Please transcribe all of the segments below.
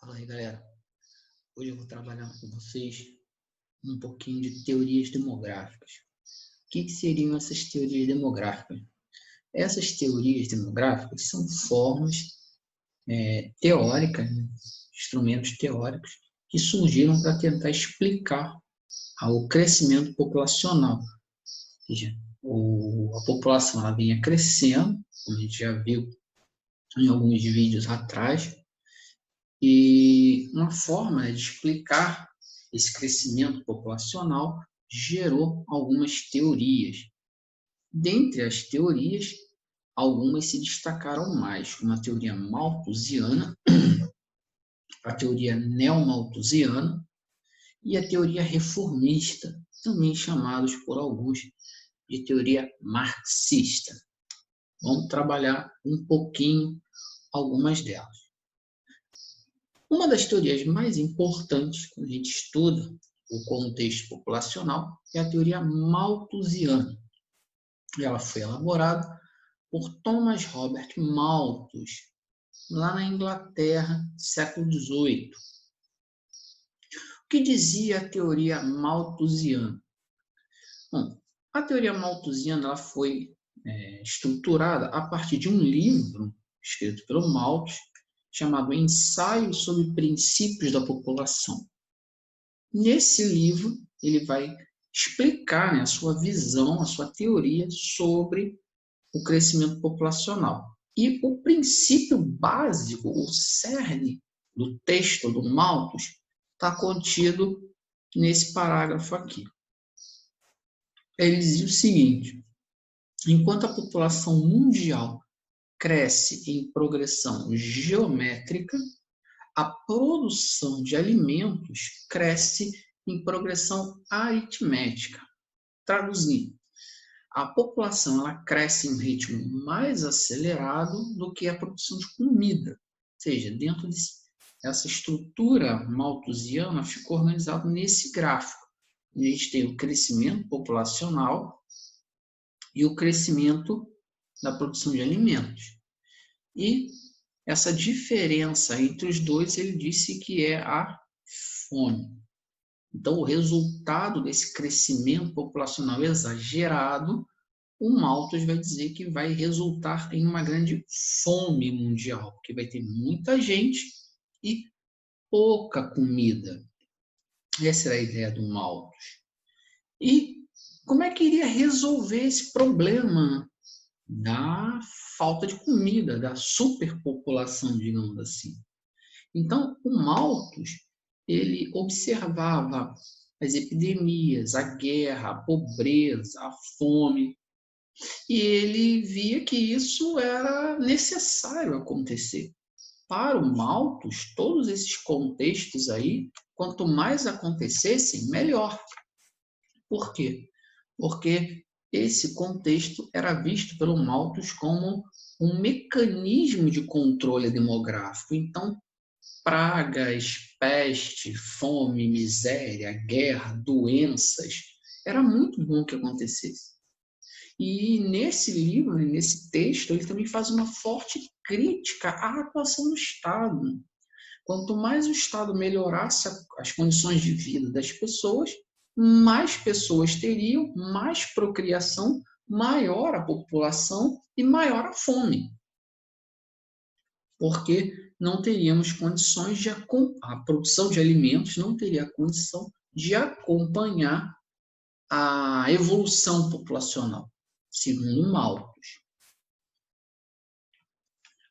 Fala aí, galera. Hoje eu vou trabalhar com vocês um pouquinho de teorias demográficas. O que seriam essas teorias demográficas? Essas teorias demográficas são formas teóricas, instrumentos teóricos, que surgiram para tentar explicar o crescimento populacional. Ou seja, a população ela vinha crescendo, como a gente já viu em alguns vídeos atrás, e uma forma de explicar esse crescimento populacional gerou algumas teorias. Dentre as teorias, algumas se destacaram mais, como a teoria malthusiana, a teoria neomalthusiana e a teoria reformista, também chamados por alguns de teoria marxista. Vamos trabalhar um pouquinho algumas delas. Uma das teorias mais importantes quando a gente estuda o contexto populacional é a teoria malthusiana. Ela foi elaborada por Thomas Robert Malthus, lá na Inglaterra, século XVIII. O que dizia a teoria malthusiana? Bom, a teoria malthusiana ela foi estruturada a partir de um livro escrito pelo Malthus, chamado Ensaio sobre Princípios da População. Nesse livro, ele vai explicar a sua visão, a sua teoria sobre o crescimento populacional. E o princípio básico, o cerne do texto do Malthus, está contido nesse parágrafo aqui. Ele dizia o seguinte: enquanto a população mundial cresce em progressão geométrica, a produção de alimentos cresce em progressão aritmética. Traduzindo, a população ela cresce em um ritmo mais acelerado do que a produção de comida. Ou seja, dentro dessa estrutura malthusiana ficou organizado nesse gráfico. A gente tem o crescimento populacional e o crescimento da produção de alimentos. E essa diferença entre os dois, ele disse que é a fome. Então, o resultado desse crescimento populacional exagerado, o Malthus vai dizer que vai resultar em uma grande fome mundial, porque vai ter muita gente e pouca comida. Essa era a ideia do Malthus. E como é que iria resolver esse problema da falta de comida, da superpopulação, digamos assim? Então, o Malthus, ele observava as epidemias, a guerra, a pobreza, a fome, e ele via que isso era necessário acontecer. Para o Malthus, todos esses contextos aí, quanto mais acontecessem, melhor. Por quê? Porque esse contexto era visto pelo Malthus como um mecanismo de controle demográfico. Então, pragas, peste, fome, miséria, guerra, doenças, era muito bom que acontecesse. E nesse livro, nesse texto, ele também faz uma forte crítica à atuação do Estado. Quanto mais o Estado melhorasse as condições de vida das pessoas, mais pessoas teriam, mais procriação, maior a população e maior a fome. Porque não teríamos condições de a produção de alimentos não teria condição de acompanhar a evolução populacional, segundo Malthus.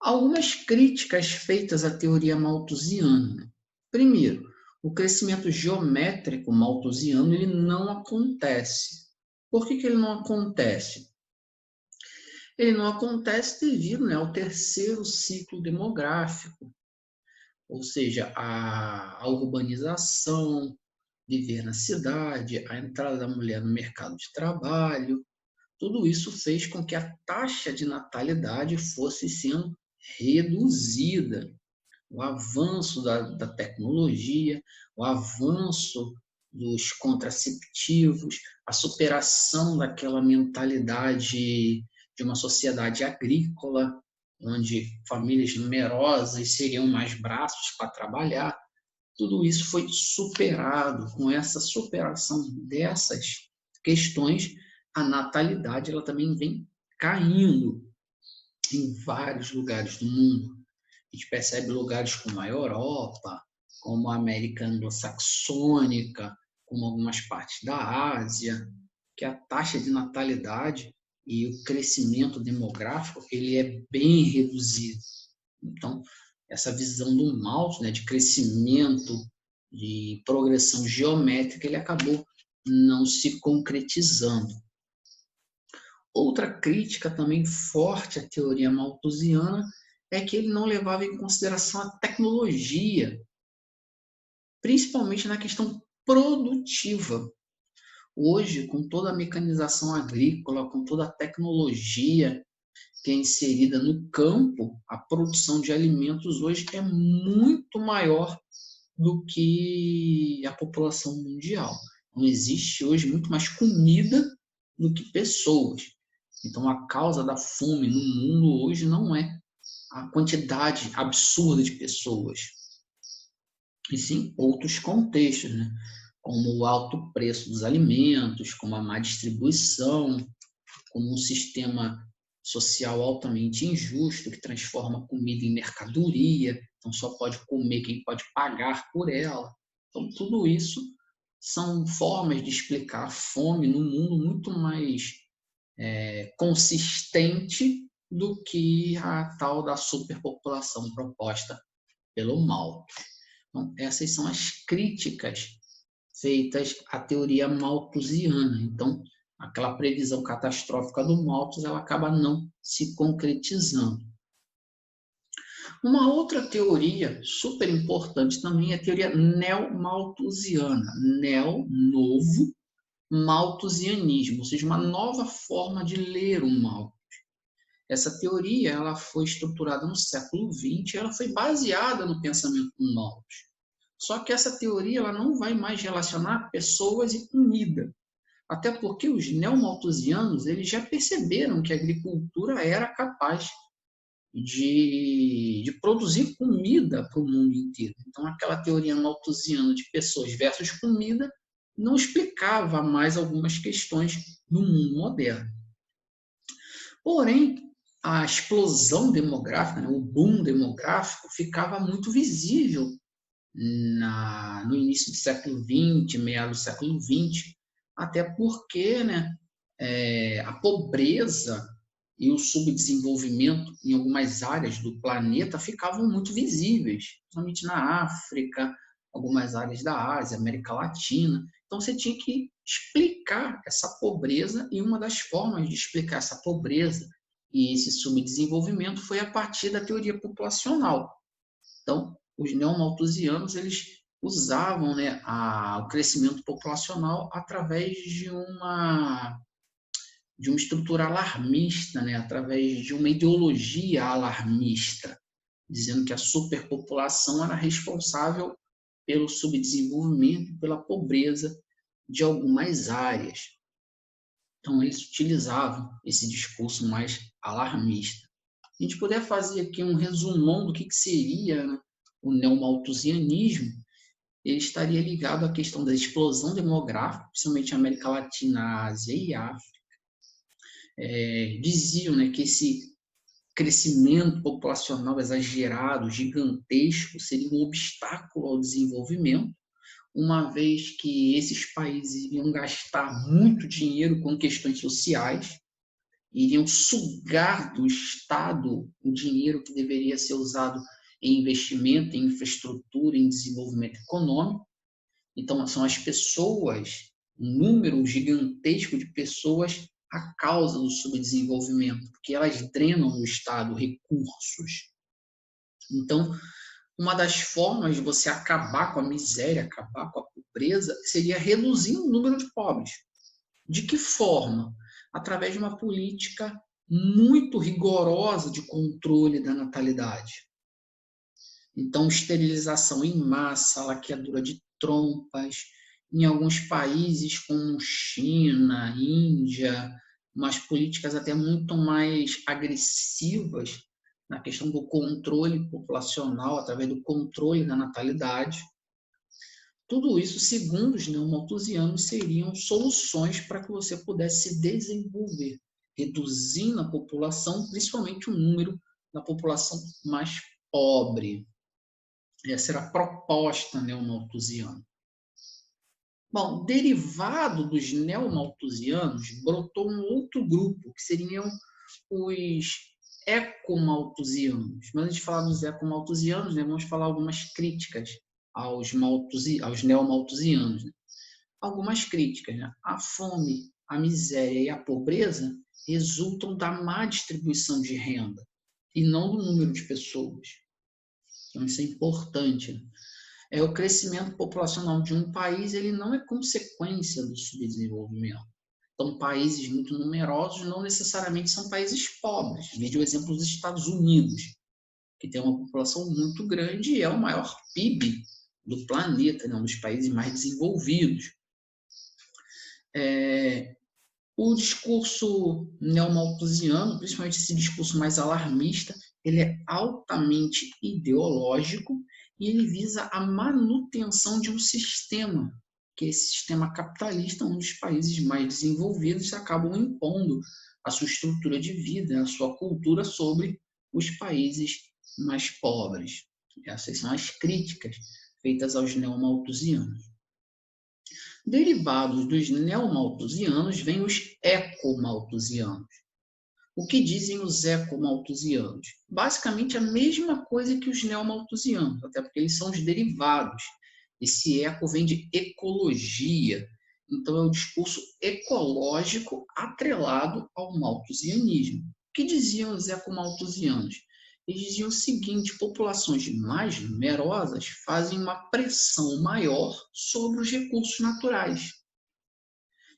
Algumas críticas feitas à teoria malthusiana. Primeiro, o crescimento geométrico malthusiano ele não acontece. Por que ele não acontece? Ele não acontece devido ao terceiro ciclo demográfico, ou seja, a urbanização, viver na cidade, a entrada da mulher no mercado de trabalho, tudo isso fez com que a taxa de natalidade fosse sendo reduzida. O avanço da tecnologia, o avanço dos contraceptivos, a superação daquela mentalidade de uma sociedade agrícola, onde famílias numerosas seriam mais braços para trabalhar. Tudo isso foi superado. Com essa superação dessas questões, a natalidade ela também vem caindo em vários lugares do mundo. A gente percebe lugares como a Europa, como a América Anglo-Saxônica, como algumas partes da Ásia, que a taxa de natalidade e o crescimento demográfico ele é bem reduzido. Então, essa visão do Malthus, né, de crescimento, de progressão geométrica, ele acabou não se concretizando. Outra crítica também forte à teoria malthusiana é que ele não levava em consideração a tecnologia, principalmente na questão produtiva. Hoje, com toda a mecanização agrícola, com toda a tecnologia que é inserida no campo, a produção de alimentos hoje é muito maior do que a população mundial. Então, existe hoje muito mais comida do que pessoas. Então, a causa da fome no mundo hoje não é a quantidade absurda de pessoas, e sim outros contextos, né? Como o alto preço dos alimentos, como a má distribuição, como um sistema social altamente injusto que transforma comida em mercadoria, então só pode comer quem pode pagar por ela. Então, tudo isso são formas de explicar a fome no mundo muito mais consistente do que a tal da superpopulação proposta pelo Malthus. Então, essas são as críticas feitas à teoria malthusiana. Então, aquela previsão catastrófica do Malthus ela acaba não se concretizando. Uma outra teoria super importante também é a teoria neo-malthusiana. Neo, novo, malthusianismo, ou seja, uma nova forma de ler o Malthus. Essa teoria ela foi estruturada no século XX, ela foi baseada no pensamento do Malthus. Só que essa teoria ela não vai mais relacionar pessoas e comida. Até porque os neomalthusianos eles já perceberam que a agricultura era capaz de produzir comida para o mundo inteiro. Então, aquela teoria malthusiana de pessoas versus comida não explicava mais algumas questões do mundo moderno. Porém, a explosão demográfica, né, o boom demográfico, ficava muito visível no início do século XX, meados do século XX, até porque né, a pobreza e o subdesenvolvimento em algumas áreas do planeta ficavam muito visíveis, principalmente na África, algumas áreas da Ásia, América Latina. Então, você tinha que explicar essa pobreza, e uma das formas de explicar essa pobreza e esse subdesenvolvimento foi a partir da teoria populacional. Então, os neomalthusianos eles usavam né, o crescimento populacional através de uma estrutura alarmista, né, através de uma ideologia alarmista, dizendo que a superpopulação era responsável pelo subdesenvolvimento e pela pobreza de algumas áreas. Então, eles utilizavam esse discurso mais alarmista. Se a gente puder fazer aqui um resumão do que seria né, o neomalthusianismo, ele estaria ligado à questão da explosão demográfica, principalmente na América Latina, Ásia e África. Diziam né, que esse crescimento populacional exagerado, gigantesco, seria um obstáculo ao desenvolvimento, uma vez que esses países iriam gastar muito dinheiro com questões sociais, iriam sugar do Estado o dinheiro que deveria ser usado em investimento, em infraestrutura, em desenvolvimento econômico. Então, são as pessoas, um número gigantesco de pessoas a causa do subdesenvolvimento, porque elas drenam do Estado recursos. Então, uma das formas de você acabar com a miséria, acabar com a pobreza, seria reduzir o número de pobres. De que forma? Através de uma política muito rigorosa de controle da natalidade. Então, esterilização em massa, laqueadura de trompas, em alguns países como China, Índia, umas políticas até muito mais agressivas na questão do controle populacional, através do controle da natalidade. Tudo isso, segundo os neomalthusianos, seriam soluções para que você pudesse se desenvolver, reduzindo a população, principalmente o número da população mais pobre. Essa era a proposta neomalthusiana. Bom, derivado dos neomalthusianos, brotou um outro grupo, que seriam os ecomalthusianos. Mas antes de falar dos ecomalthusianos, vamos falar algumas críticas aos neomalthusianos. Algumas críticas. A fome, a miséria e a pobreza resultam da má distribuição de renda e não do número de pessoas. Então, isso é importante. O crescimento populacional de um país ele não é consequência do subdesenvolvimento. Então, países muito numerosos não necessariamente são países pobres. Veja o exemplo dos Estados Unidos, que tem uma população muito grande e é o maior PIB do planeta, um dos países mais desenvolvidos. O discurso neomalthusiano, principalmente esse discurso mais alarmista, ele é altamente ideológico e ele visa a manutenção de um sistema, que é esse sistema capitalista, onde os países mais desenvolvidos acabam impondo a sua estrutura de vida, a sua cultura sobre os países mais pobres. Essas são as críticas feitas aos neomalthusianos. Derivados dos neomalthusianos vêm os ecomalthusianos. O que dizem os ecomalthusianos? Basicamente a mesma coisa que os neomalthusianos, até porque eles são os derivados. Esse eco vem de ecologia, então é o discurso ecológico atrelado ao malthusianismo. O que diziam os ecomalthusianos? Eles diziam o seguinte: populações mais numerosas fazem uma pressão maior sobre os recursos naturais.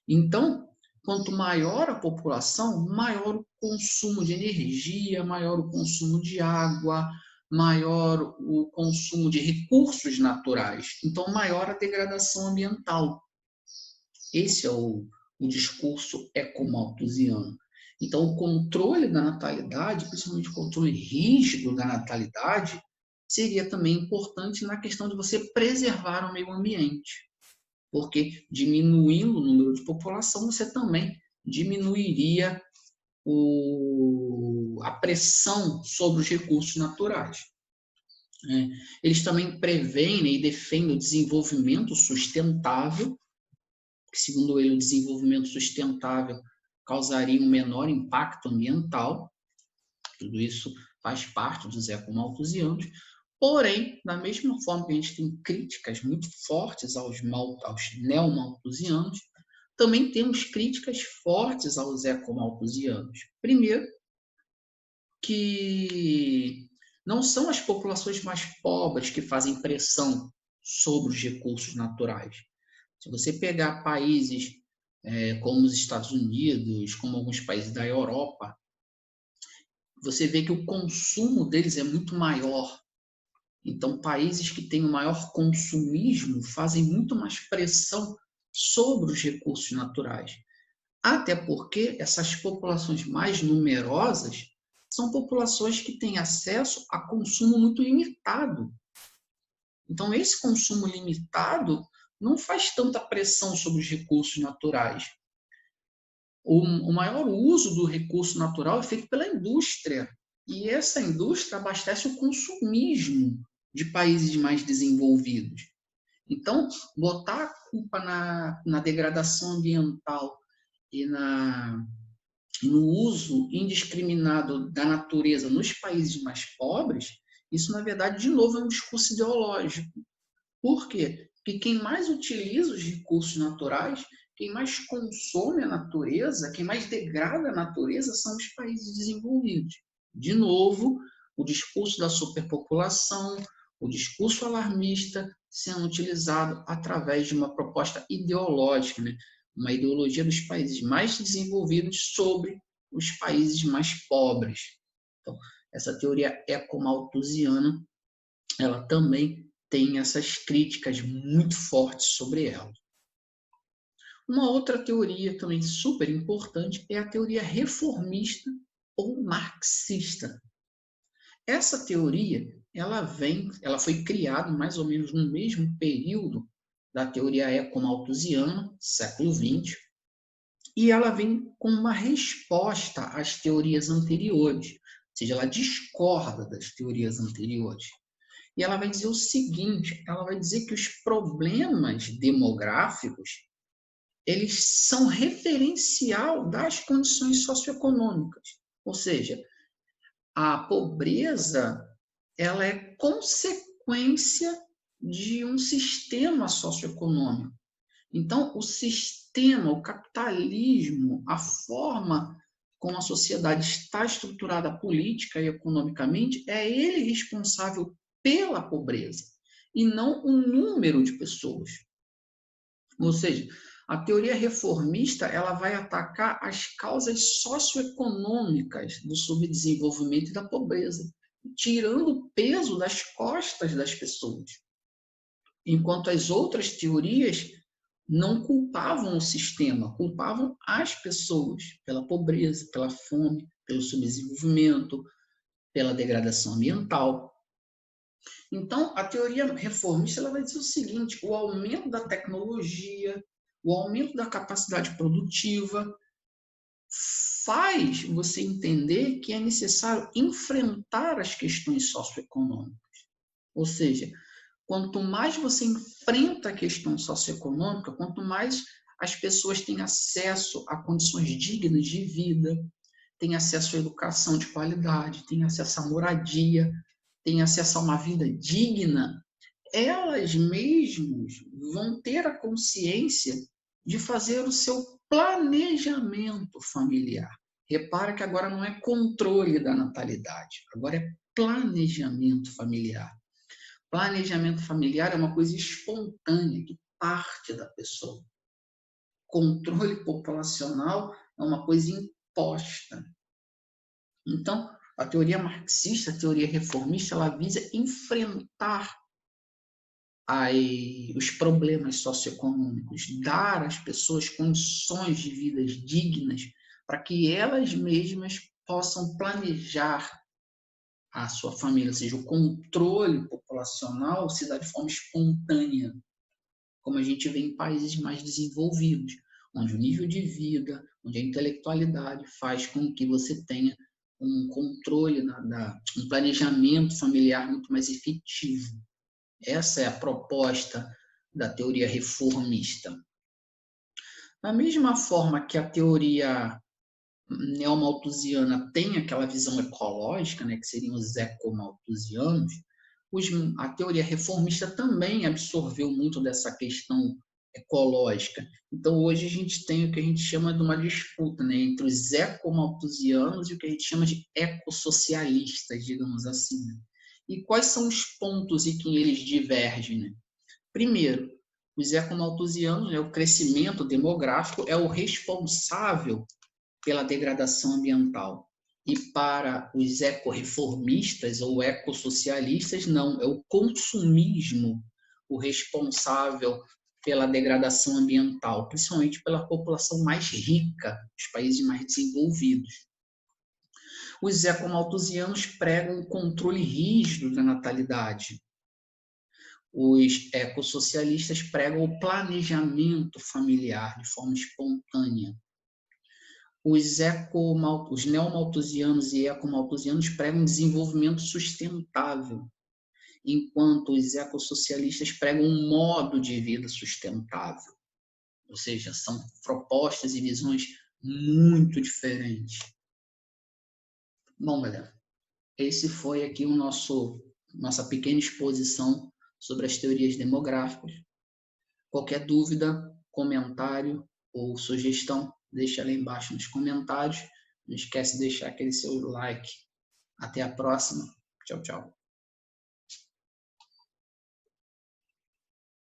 Então, quanto maior a população, maior o consumo de energia, maior o consumo de água, maior o consumo de recursos naturais. Então, maior a degradação ambiental. Esse é o discurso ecomalthusiano. Então, o controle da natalidade, principalmente o controle rígido da natalidade, seria também importante na questão de você preservar o meio ambiente. Porque diminuindo o número de população, você também diminuiria a pressão sobre os recursos naturais. Eles também preveem e defendem o desenvolvimento sustentável, que, segundo ele, o desenvolvimento sustentável causaria um menor impacto ambiental. Tudo isso faz parte dos ecomalthusianos. Porém, da mesma forma que a gente tem críticas muito fortes aos neomalthusianos, também temos críticas fortes aos ecomalthusianos. Primeiro, que não são as populações mais pobres que fazem pressão sobre os recursos naturais. Se você pegar países como os Estados Unidos, como alguns países da Europa, você vê que o consumo deles é muito maior. Então, países que têm o maior consumismo fazem muito mais pressão sobre os recursos naturais. Até porque essas populações mais numerosas são populações que têm acesso a consumo muito limitado. Então, esse consumo limitado não faz tanta pressão sobre os recursos naturais. O maior uso do recurso natural é feito pela indústria. E essa indústria abastece o consumismo de países mais desenvolvidos. Então, botar a culpa na degradação ambiental e no uso indiscriminado da natureza nos países mais pobres, isso, na verdade, de novo, é um discurso ideológico. Por quê? Porque quem mais utiliza os recursos naturais, quem mais consome a natureza, quem mais degrada a natureza são os países desenvolvidos. De novo, o discurso da superpopulação, o discurso alarmista sendo utilizado através de uma proposta ideológica, uma ideologia dos países mais desenvolvidos sobre os países mais pobres. Então, essa teoria ecomalthusiana, ela também tem essas críticas muito fortes sobre ela. Uma outra teoria também super importante é a teoria reformista ou marxista. Essa teoria, ela foi criada mais ou menos no mesmo período da teoria ecomalthusiana, século XX, e ela vem com uma resposta às teorias anteriores, ou seja, ela discorda das teorias anteriores. E ela vai dizer o seguinte, ela vai dizer que os problemas demográficos, eles são referencial das condições socioeconômicas. Ou seja, a pobreza, ela é consequência de um sistema socioeconômico. Então, o sistema, o capitalismo, a forma como a sociedade está estruturada política e economicamente, é ele responsável pela pobreza, e não um número de pessoas. Ou seja, a teoria reformista, ela vai atacar as causas socioeconômicas do subdesenvolvimento e da pobreza, tirando o peso das costas das pessoas. Enquanto as outras teorias não culpavam o sistema, culpavam as pessoas pela pobreza, pela fome, pelo subdesenvolvimento, pela degradação ambiental. Então, a teoria reformista ela vai dizer o seguinte: o aumento da tecnologia, o aumento da capacidade produtiva faz você entender que é necessário enfrentar as questões socioeconômicas. Ou seja, quanto mais você enfrenta a questão socioeconômica, quanto mais as pessoas têm acesso a condições dignas de vida, têm acesso à educação de qualidade, têm acesso à moradia, têm acesso a uma vida digna, elas mesmas vão ter a consciência de fazer o seu planejamento familiar. Repara que agora não é controle da natalidade, agora é planejamento familiar. Planejamento familiar é uma coisa espontânea, que parte da pessoa. Controle populacional é uma coisa imposta. Então, a teoria marxista, a teoria reformista, ela visa enfrentar os problemas socioeconômicos, dar às pessoas condições de vida dignas para que elas mesmas possam planejar a sua família, ou seja, o controle populacional se dá de forma espontânea, como a gente vê em países mais desenvolvidos, onde o nível de vida, onde a intelectualidade faz com que você tenha um controle, um planejamento familiar muito mais efetivo. Essa é a proposta da teoria reformista. Da mesma forma que a teoria neomalthusiana tem aquela visão ecológica, né, que seriam os ecomalthusianos, a teoria reformista também absorveu muito dessa questão ecológica. Então, hoje a gente tem o que a gente chama de uma disputa, né, entre os ecomalthusianos e o que a gente chama de ecossocialistas, digamos assim. Né? E quais são os pontos em que eles divergem? Né? Primeiro, os ecomalthusianos, né, o crescimento demográfico é o responsável pela degradação ambiental. E para os ecorreformistas ou ecossocialistas, não, é o consumismo o responsável pela degradação ambiental, principalmente pela população mais rica, os países mais desenvolvidos. Os ecomalthusianos pregam um controle rígido da natalidade. Os ecossocialistas pregam o planejamento familiar de forma espontânea. Os neomalthusianos e ecomalthusianos pregam um desenvolvimento sustentável, enquanto os ecossocialistas pregam um modo de vida sustentável. Ou seja, são propostas e visões muito diferentes. Bom, galera, esse foi aqui nossa pequena exposição sobre as teorias demográficas. Qualquer dúvida, comentário ou sugestão, deixa lá embaixo nos comentários. Não esquece de deixar aquele seu like. Até a próxima. Tchau, tchau.